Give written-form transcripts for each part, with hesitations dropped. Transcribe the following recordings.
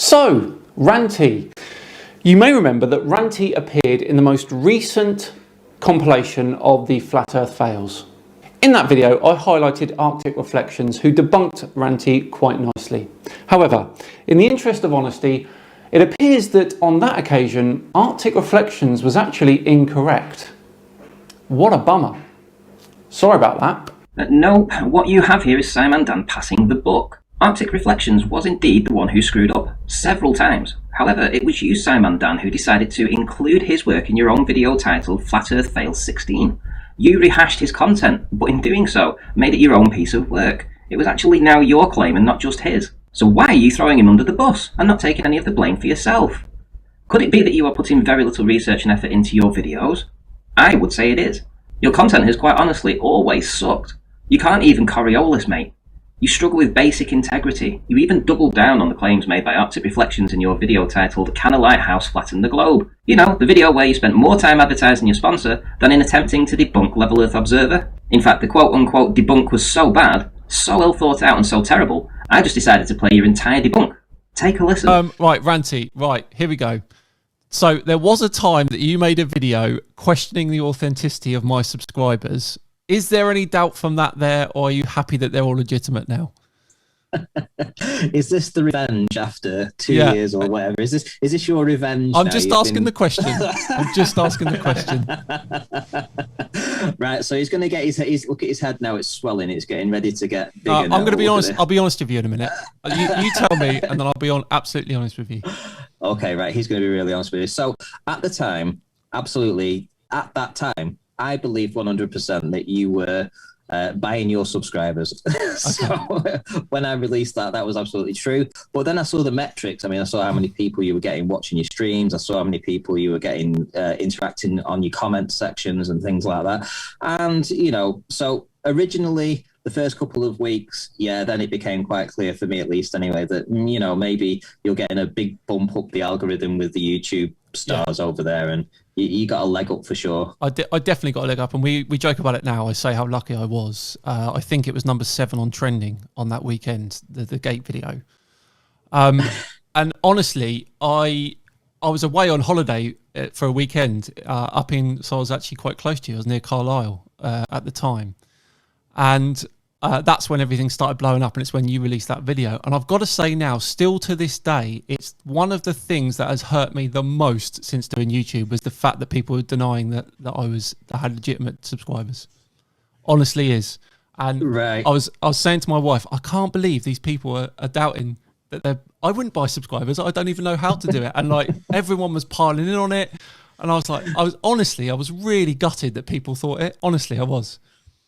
So, Ranty. You may remember that Ranty appeared in the most recent compilation of the Flat Earth Fails. In that video, I highlighted Arctic Reflections, who debunked Ranty quite nicely. However, in the interest of honesty, it appears that on that occasion, Arctic Reflections was actually incorrect. What a bummer. Sorry about that. No, what you have here is Scimandan passing the buck. Arctic Reflections was indeed the one who screwed up, several times. However, it was you, Scimandan, who decided to include his work in your own video titled Flat Earth Fails 16. You rehashed his content, but in doing so, made it your own piece of work. It was actually now your claim and not just his. So why are you throwing him under the bus and not taking any of the blame for yourself? Could it be that you are putting very little research and effort into your videos? I would say it is. Your content has quite honestly always sucked. You can't even Coriolis, mate. You struggle with basic integrity. You even doubled down on the claims made by Arctic Reflections in your video titled Can a Lighthouse Flatten the Globe? You know, the video where you spent more time advertising your sponsor than in attempting to debunk Level Earth Observer. In fact, the quote-unquote debunk was so bad, so ill thought out and so terrible, I just decided to play your entire debunk. Take a listen. Right, Ranty, right, here we go. So there was a time that you made a video questioning the authenticity of my subscribers. Is there any doubt from that there, or are you happy that they're all legitimate now? Is this the revenge after 2 years or whatever? Is this your revenge? I'm just asking the question. I'm just asking the question. Right, so he's going to get his look at his head now. It's swelling. It's getting ready to get bigger. I'm going to be honest. I'll be honest with you in a minute. You tell me, and then I'll be absolutely honest with you. Okay, right. He's going to be really honest with you. So at the time, absolutely, at that time, I believe 100% that you were buying your subscribers. So when I released that was absolutely true. But then I saw the metrics. I mean, I saw how many people you were getting watching your streams. I saw how many people you were getting interacting on your comment sections and things like that. And, you know, so originally the first couple of weeks, then it became quite clear for me, at least anyway, that, you know, maybe you're getting a big bump up the algorithm with the YouTube stars over there, and you got a leg up for sure. I definitely got a leg up, and we joke about it now. I say how lucky I was. I think it was number 7 on trending on that weekend, the gate video. And honestly, I was away on holiday for a weekend so I was actually quite close to you. I was near Carlisle at the time, and that's when everything started blowing up, and it's when you released that video. And I've got to say now, still to this day, it's one of the things that has hurt me the most since doing YouTube was the fact that people were denying that I had legitimate subscribers. Honestly is. And right. I was saying to my wife, I can't believe these people are doubting that I wouldn't buy subscribers. I don't even know how to do it. And like everyone was piling in on it. And I was like, I was really gutted that people thought it. Honestly, I was.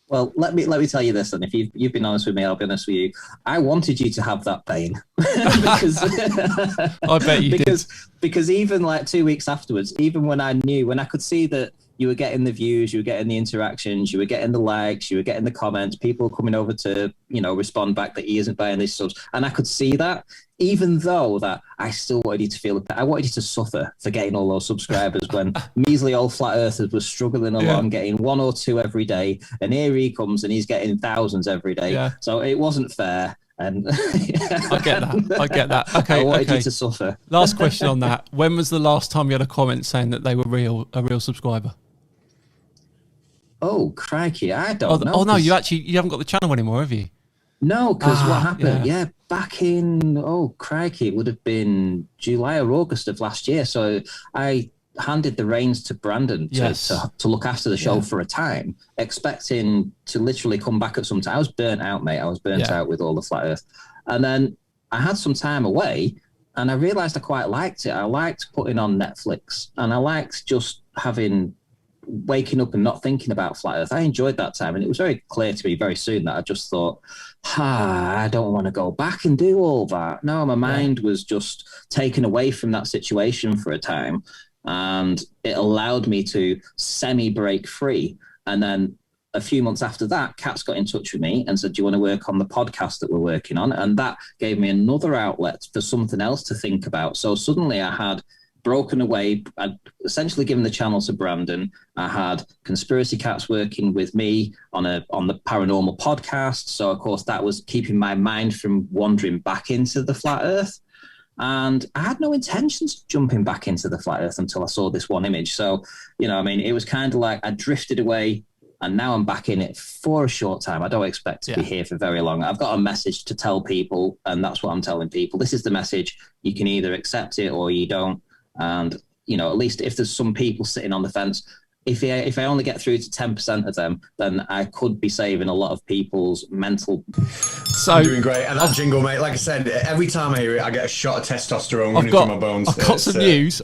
Well, let me tell you this, and if you've been honest with me, I'll be honest with you. I wanted you to have that pain because I bet you did. Because even like 2 weeks afterwards, even when I could see that you were getting the views, you were getting the interactions, you were getting the likes, you were getting the comments, people coming over to, you know, respond back that he isn't buying these subs, and I could see that. Even though that I still wanted you to feel, I wanted you to suffer for getting all those subscribers when measly old flat earthers was struggling along, getting 1 or 2 every day, and here he comes and he's getting thousands every day. Yeah. So it wasn't fair. And I get that. Okay, I wanted you to suffer. Last question on that: when was the last time you had a comment saying that they were a real subscriber? Oh crikey, I don't know. Oh no, you haven't got the channel anymore, have you? No, because what happened? Yeah, back in, crikey, it would have been July or August of last year. So I handed the reins to Brandon to look after the show for a time, expecting to literally come back at some time. I was burnt out, mate. I was burnt out with all the Flat Earth. And then I had some time away, and I realised I quite liked it. I liked putting on Netflix, and I liked just waking up and not thinking about Flat Earth. I enjoyed that time, and it was very clear to me very soon that I just thought, I don't want to go back and do all that. No, my mind was just taken away from that situation for a time, and it allowed me to semi-break free. And then a few months after that, Kat's got in touch with me and said, do you want to work on the podcast that we're working on? And that gave me another outlet for something else to think about. So suddenly I had broken away. I'd essentially given the channel to Brandon. I had Conspiracy Cats working with me on the paranormal podcast. So of course that was keeping my mind from wandering back into the Flat Earth. And I had no intentions of jumping back into the flat earth until I saw this one image. So, you know, I mean, it was kind of like I drifted away and now I'm back in it for a short time. I don't expect to be here for very long. I've got a message to tell people, and that's what I'm telling people. This is the message. You can either accept it or you don't. And, you know, at least if there's some people sitting on the fence, if I only get through to 10% of them, then I could be saving a lot of people's mental. So I'm doing great. And that jingle, mate, like I said, every time I hear it, I get a shot of testosterone running through my bones. I've got some news.